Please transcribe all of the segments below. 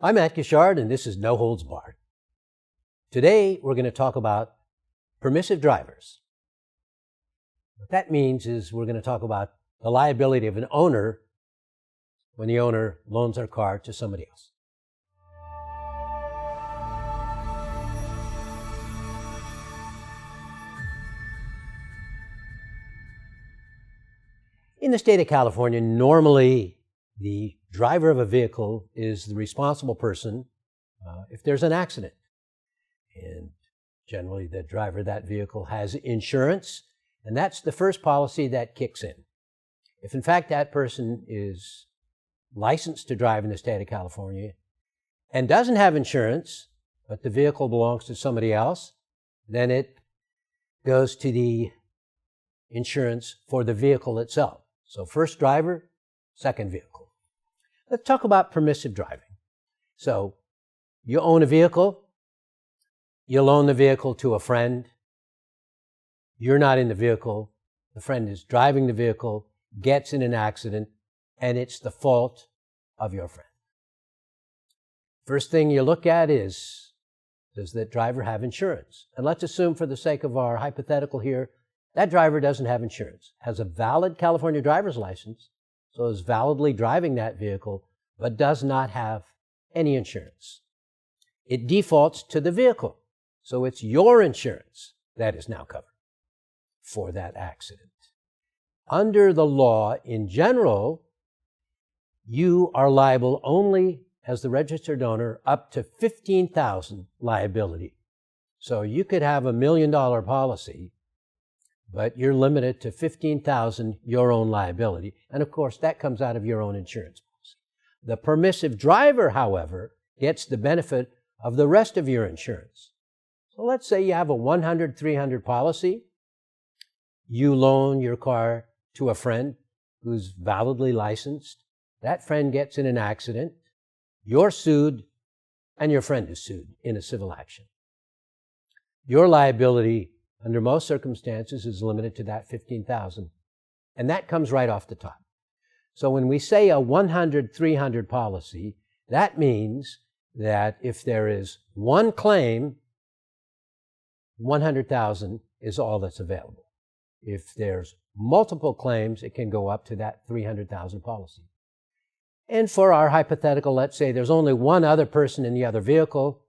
I'm Matt Gishard, and this is No Holds Barred. Today, we're going to talk about permissive drivers. What that means is we're going to talk about the liability of an owner when the owner loans their car to somebody else. In the state of California, normally the driver of a vehicle is the responsible person if there's an accident. And generally the driver of that vehicle has insurance, and that's the first policy that kicks in. If in fact that person is licensed to drive in the state of California and doesn't have insurance, but the vehicle belongs to somebody else, then it goes to the insurance for the vehicle itself. So first driver, second vehicle. Let's talk about permissive driving. So you own a vehicle, you loan the vehicle to a friend, you're not in the vehicle, the friend is driving the vehicle, gets in an accident, and it's the fault of your friend. First thing you look at is, does that driver have insurance? And let's assume for the sake of our hypothetical here, that driver doesn't have insurance, has a valid California driver's license, so is validly driving that vehicle, but does not have any insurance. It defaults to the vehicle, so it's your insurance that is now covered for that accident. Under the law in general, you are liable only as the registered owner up to $15,000 liability. So you could have $1 million policy, but you're limited to $15,000 your own liability. And of course, that comes out of your own insurance policy. The permissive driver, however, gets the benefit of the rest of your insurance. So let's say you have a 100-300 policy. You loan your car to a friend who's validly licensed. That friend gets in an accident. You're sued, and your friend is sued in a civil action. Your liability under most circumstances is limited to that $15,000, and that comes right off the top. So when we say a 100-300 policy, that means that if there is one claim, $100,000 is all that's available. If there's multiple claims, it can go up to that $300,000 policy. And for our hypothetical, let's say there's only one other person in the other vehicle.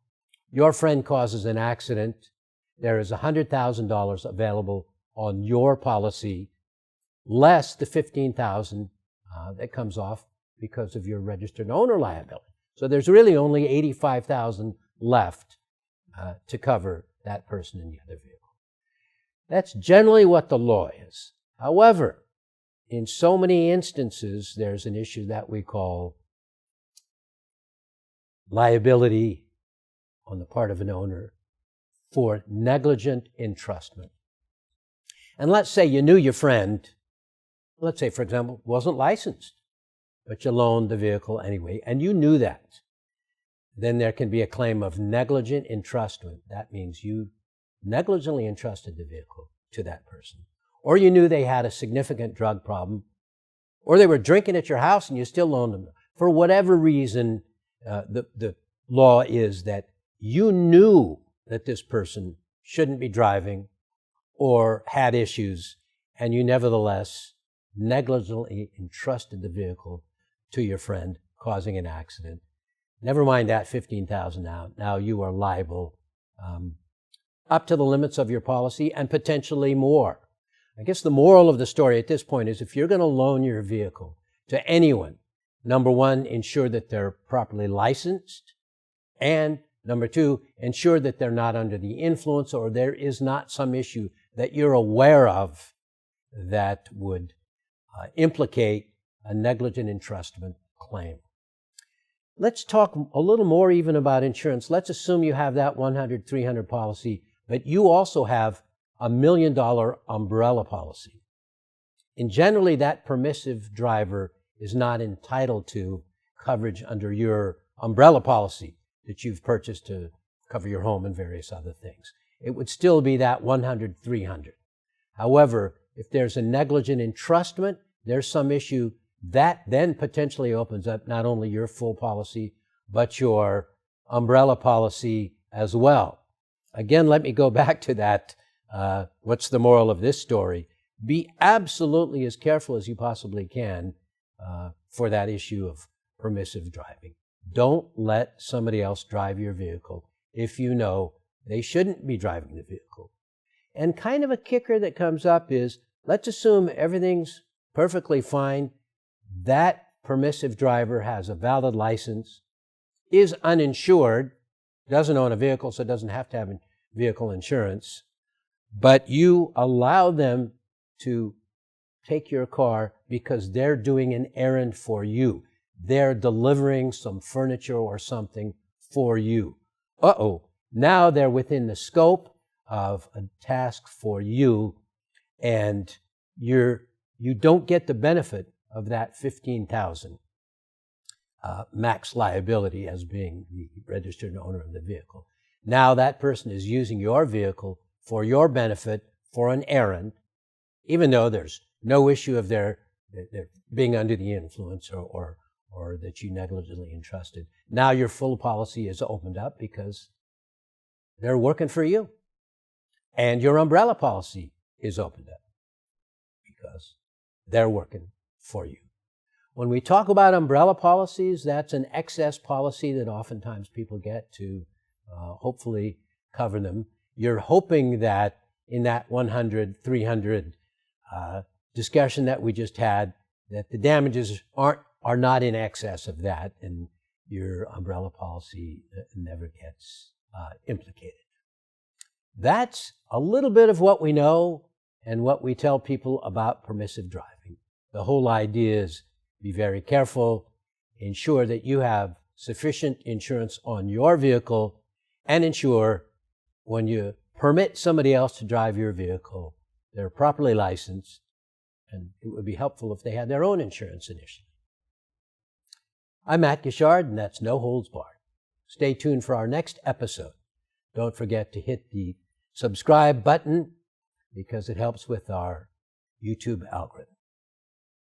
Your friend causes an accident. There is $100,000 available on your policy, less the $15,000 that comes off because of your registered owner liability. So there's really only $85,000 left to cover that person in the other vehicle. That's generally what the law is. However, in so many instances, there's an issue that we call liability on the part of an owner for negligent entrustment. And let's say you knew your friend, let's say, for example, wasn't licensed, but you loaned the vehicle anyway, and you knew that. Then there can be a claim of negligent entrustment. That means you negligently entrusted the vehicle to that person. Or you knew they had a significant drug problem, or they were drinking at your house and you still loaned them. For whatever reason, the law is that you knew that this person shouldn't be driving or had issues, and you nevertheless negligently entrusted the vehicle to your friend, causing an accident. Never mind that $15,000 now. Now you are liable up to the limits of your policy and potentially more. I guess the moral of the story at this point is if you're going to loan your vehicle to anyone, number one, ensure that they're properly licensed, and number two, ensure that they're not under the influence or there is not some issue that you're aware of that would implicate a negligent entrustment claim. Let's talk a little more even about insurance. Let's assume you have that 100-300 policy, but you also have a $1 million umbrella policy. And generally, that permissive driver is not entitled to coverage under your umbrella policy that you've purchased to cover your home and various other things. It would still be that 100-300. However, if there's a negligent entrustment, there's some issue that then potentially opens up not only your full policy, but your umbrella policy as well. Again, let me go back to that. What's the moral of this story? Be absolutely as careful as you possibly can for that issue of permissive driving. Don't let somebody else drive your vehicle if you know they shouldn't be driving the vehicle. And kind of a kicker that comes up is, let's assume everything's perfectly fine. That permissive driver has a valid license, is uninsured, doesn't own a vehicle, so doesn't have to have vehicle insurance, but you allow them to take your car because they're doing an errand for you. They're delivering some furniture or something for you. Now they're within the scope of a task for you, and you don't get the benefit of that $15,000 max liability as being the registered owner of the vehicle. Now that person is using your vehicle for your benefit for an errand, even though there's no issue of their being under the influence or that you negligently entrusted. Now your full policy is opened up because they're working for you. And your umbrella policy is opened up because they're working for you. When we talk about umbrella policies, that's an excess policy that oftentimes people get to hopefully cover them. You're hoping that in that 100, 300 discussion that we just had, that the damages are not in excess of that, and your umbrella policy never gets implicated. That's a little bit of what we know and what we tell people about permissive driving. The whole idea is be very careful, ensure that you have sufficient insurance on your vehicle, and ensure when you permit somebody else to drive your vehicle, they're properly licensed, and it would be helpful if they had their own insurance initially. I'm Matt Gishard, and that's No Holds Barred. Stay tuned for our next episode. Don't forget to hit the subscribe button because it helps with our YouTube algorithm.